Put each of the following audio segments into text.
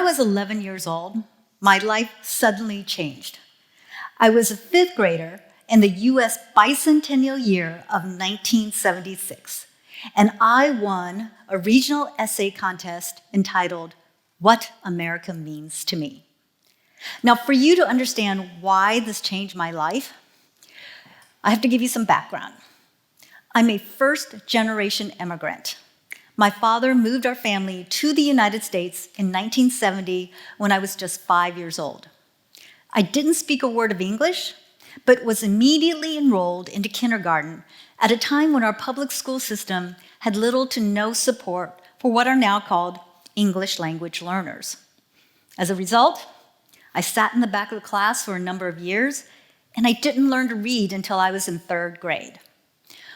was 11 years old, my life suddenly changed. I was a fifth grader in the US bicentennial year of 1976, and I won a regional essay contest entitled, What America Means to Me. Now, for you to understand why this changed my life, I have to give you some background. I'm a first-generation immigrant. My father moved our family to the United States in 1970 when I was just 5 years old. I didn't speak a word of English, but was immediately enrolled into kindergarten at a time when our public school system had little to no support for what are now called English language learners. As a result, I sat in the back of the class for a number of years, and I didn't learn to read until I was in third grade.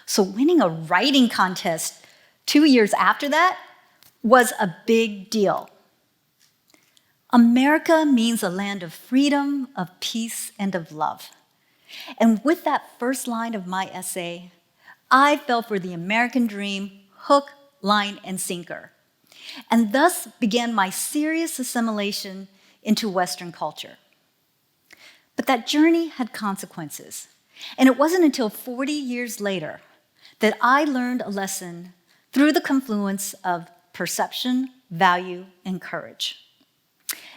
So winning a writing contest 2 years after that was a big deal. America means a land of freedom, of peace, and of love. And with that first line of my essay, I fell for the American dream, hook, line, and sinker, and thus began my serious assimilation into Western culture. But that journey had consequences, and it wasn't until 40 years later that I learned a lesson through the confluence of perception, value, and courage.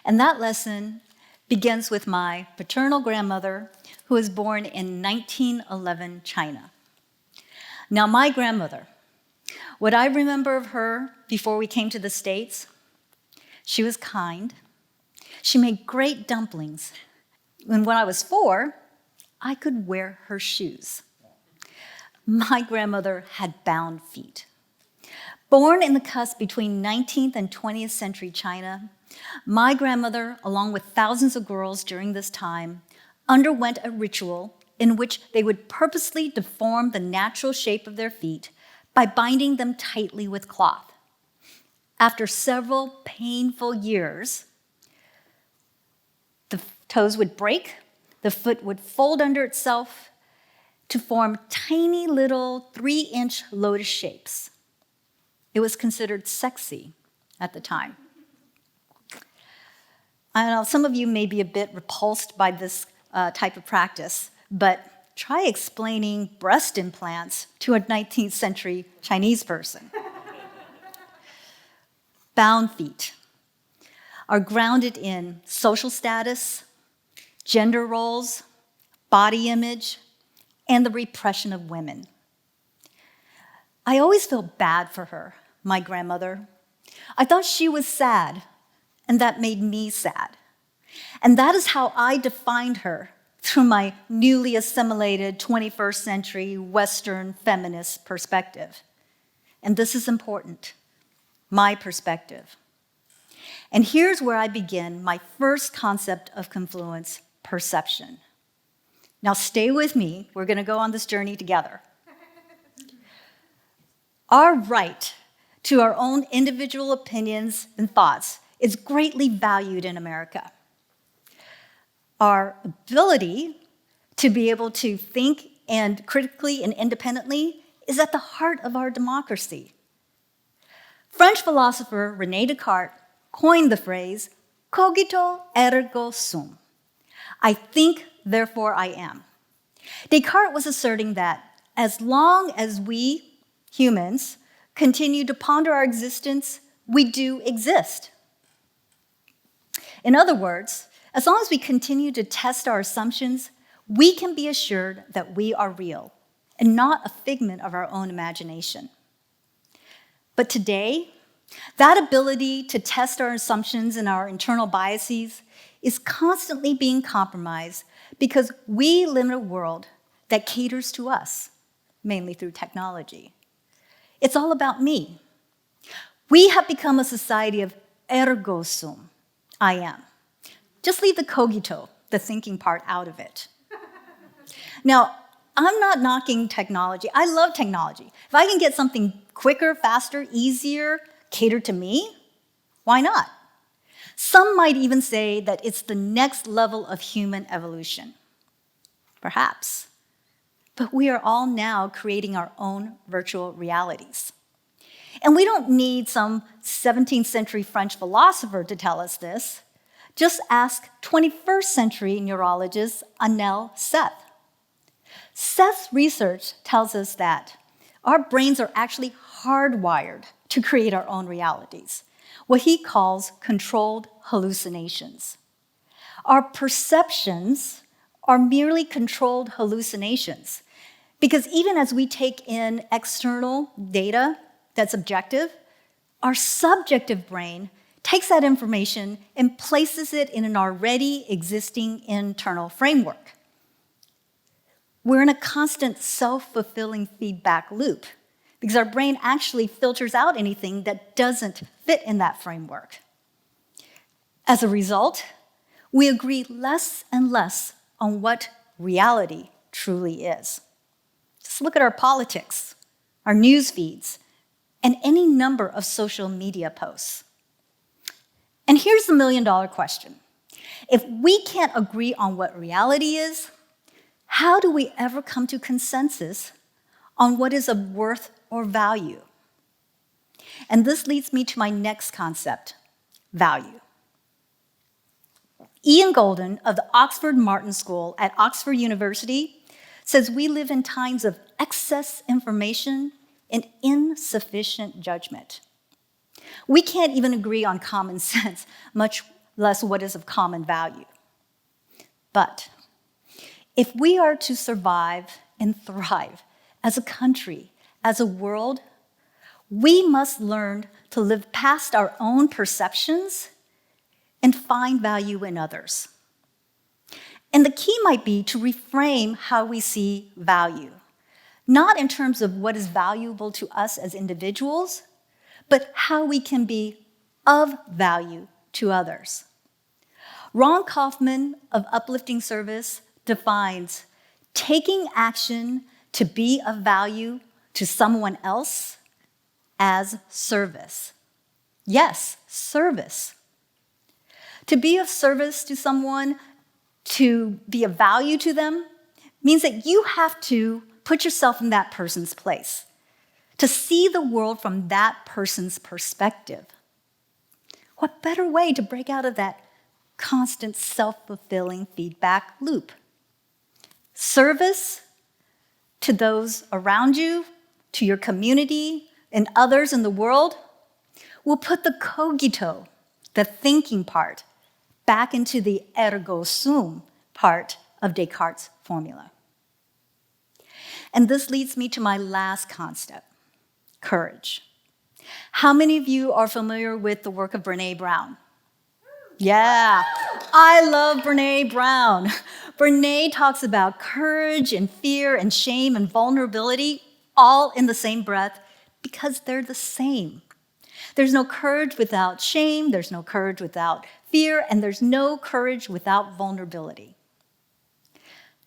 And that lesson begins with my paternal grandmother, who was born in 1911 China. Now, my grandmother, what I remember of her before we came to the States, she was kind. She made great dumplings. And when I was 4, I could wear her shoes. My grandmother had bound feet. Born in the cusp between 19th and 20th century China, my grandmother, along with thousands of girls during this time, underwent a ritual in which they would purposely deform the natural shape of their feet by binding them tightly with cloth. After several painful years, the toes would break, the foot would fold under itself to form tiny little 3-inch lotus shapes. It was considered sexy at the time. I know some of you may be a bit repulsed by this type of practice, but try explaining breast implants to a 19th century Chinese person. Bound feet are grounded in social status, gender roles, body image, and the repression of women. I always felt bad for her, my grandmother. I thought she was sad, and that made me sad. And that is how I defined her through my newly assimilated 21st century Western feminist perspective. And this is important, my perspective. And here's where I begin my first concept of confluence, perception. Now stay with me, we're going to go on this journey together. Our right to our own individual opinions and thoughts is greatly valued in America. Our ability to be able to think and critically and independently is at the heart of our democracy. French philosopher René Descartes coined the phrase, cogito ergo sum. I think, therefore I am. Descartes was asserting that as long as we, humans, continue to ponder our existence, we do exist. In other words, as long as we continue to test our assumptions, we can be assured that we are real and not a figment of our own imagination. But today, that ability to test our assumptions and our internal biases is constantly being compromised because we live in a world that caters to us, mainly through technology. It's all about me. We have become a society of ergo sum, I am. Just leave the cogito, the thinking part, out of it. Now, I'm not knocking technology. I love technology. If I can get something quicker, faster, easier, catered to me, why not? Some might even say that it's the next level of human evolution. Perhaps. But we are all now creating our own virtual realities. And we don't need some 17th century French philosopher to tell us this. Just ask 21st century neurologist Anel Seth. Seth's research tells us that our brains are actually hardwired to create our own realities, what he calls controlled hallucinations. Our perceptions are merely controlled hallucinations, because even as we take in external data that's objective, our subjective brain takes that information and places it in an already existing internal framework. We're in a constant self-fulfilling feedback loop because our brain actually filters out anything that doesn't fit in that framework. As a result, we agree less and less on what reality truly is. Just look at our politics, our news feeds, and any number of social media posts. And here's the million-dollar question. If we can't agree on what reality is, how do we ever come to consensus on what is of worth or value? And this leads me to my next concept, value. Ian Golden of the Oxford Martin School at Oxford University says we live in times of excess information and insufficient judgment. We can't even agree on common sense, much less what is of common value. But if we are to survive and thrive as a country, as a world, we must learn to live past our own perceptions and find value in others. And the key might be to reframe how we see value, not in terms of what is valuable to us as individuals, but how we can be of value to others. Ron Kaufman of Uplifting Service defines taking action to be of value to someone else as service. Yes, service. To be of service to someone, to be of value to them, means that you have to put yourself in that person's place, to see the world from that person's perspective. What better way to break out of that constant self-fulfilling feedback loop? Service to those around you, to your community, and others in the world will put the cogito, the thinking part, back into the ergo sum part of Descartes' formula. And this leads me to my last concept, courage. How many of you are familiar with the work of Brené Brown? Yeah, I love Brené Brown. Brené talks about courage and fear and shame and vulnerability all in the same breath because they're the same. There's no courage without shame, there's no courage without fear, and there's no courage without vulnerability.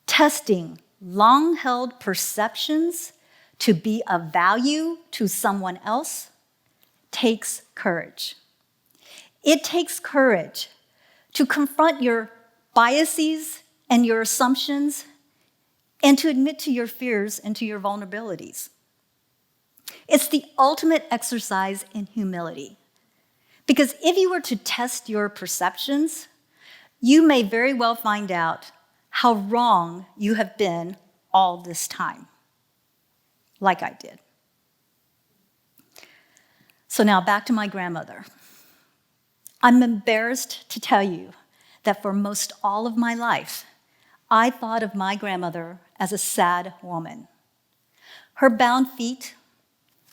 Testing long-held perceptions to be of value to someone else takes courage. It takes courage to confront your biases and your assumptions and to admit to your fears and to your vulnerabilities. It's the ultimate exercise in humility. Because if you were to test your perceptions, you may very well find out how wrong you have been all this time, like I did. So now back to my grandmother. I'm embarrassed to tell you that for most all of my life, I thought of my grandmother as a sad woman. Her bound feet,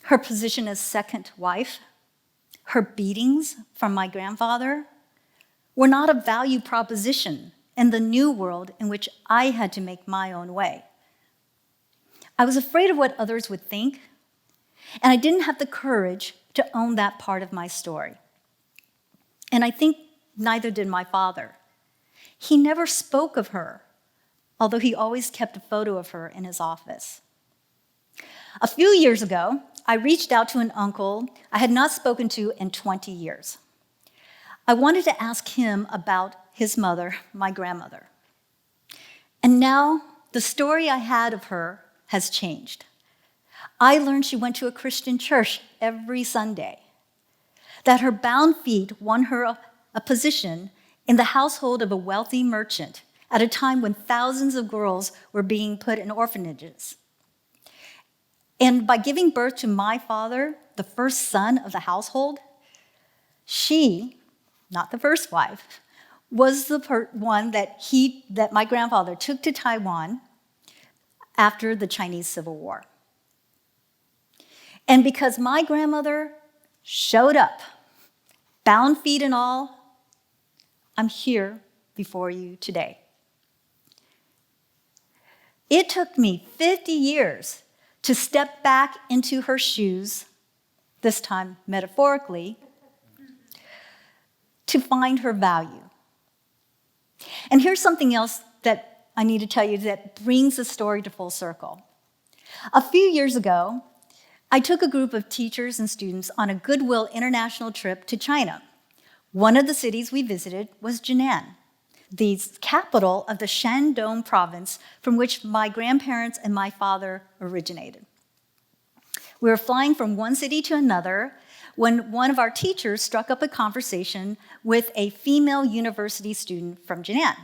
her position as second wife, her beatings from my grandfather were not a value proposition in the new world in which I had to make my own way. I was afraid of what others would think, and I didn't have the courage to own that part of my story. And I think neither did my father. He never spoke of her, although he always kept a photo of her in his office. A few years ago, I reached out to an uncle I had not spoken to in 20 years. I wanted to ask him about his mother, my grandmother. And now the story I had of her has changed. I learned she went to a Christian church every Sunday, that her bound feet won her a position in the household of a wealthy merchant at a time when thousands of girls were being put in orphanages. And by giving birth to my father, the first son of the household, she, not the first wife, was the one that my grandfather took to Taiwan after the Chinese Civil War. And because my grandmother showed up, bound feet and all, I'm here before you today. It took me 50 years to step back into her shoes, this time metaphorically, to find her value. And here's something else that I need to tell you that brings the story to full circle. A few years ago, I took a group of teachers and students on a Goodwill international trip to China. One of the cities we visited was Jinan, the capital of the Shandong province from which my grandparents and my father originated. We were flying from one city to another when one of our teachers struck up a conversation with a female university student from Jinan.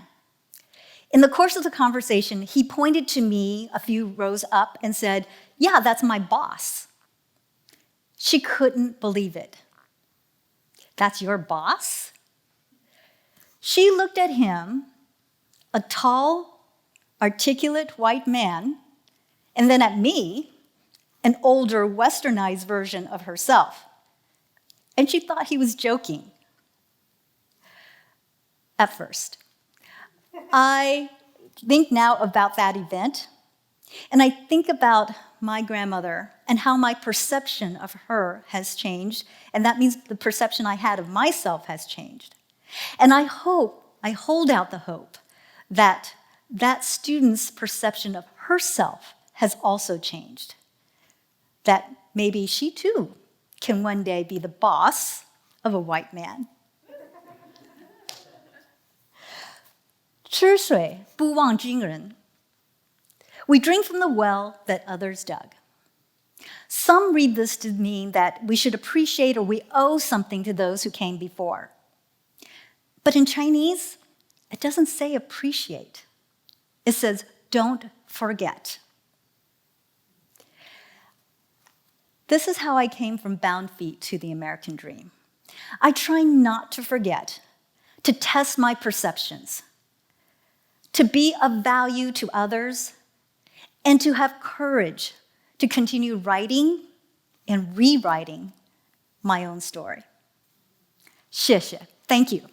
In the course of the conversation, he pointed to me a few rows up and said, "Yeah, that's my boss." She couldn't believe it. "That's your boss?" She looked at him, a tall, articulate white man, and then at me, an older, westernized version of herself. And she thought he was joking. At first. I think now about that event, and I think about my grandmother and how my perception of her has changed, and that means the perception I had of myself has changed. And I hold out the hope that that student's perception of herself has also changed, that maybe she too can one day be the boss of a white man. 吃水不忘君人. We drink from the well that others dug. Some read this to mean that we should appreciate or we owe something to those who came before. But in Chinese, it doesn't say appreciate. It says don't forget. This is how I came from bound feet to the American dream. I try not to forget, to test my perceptions, to be of value to others, and to have courage to continue writing and rewriting my own story. 谢谢. Thank you.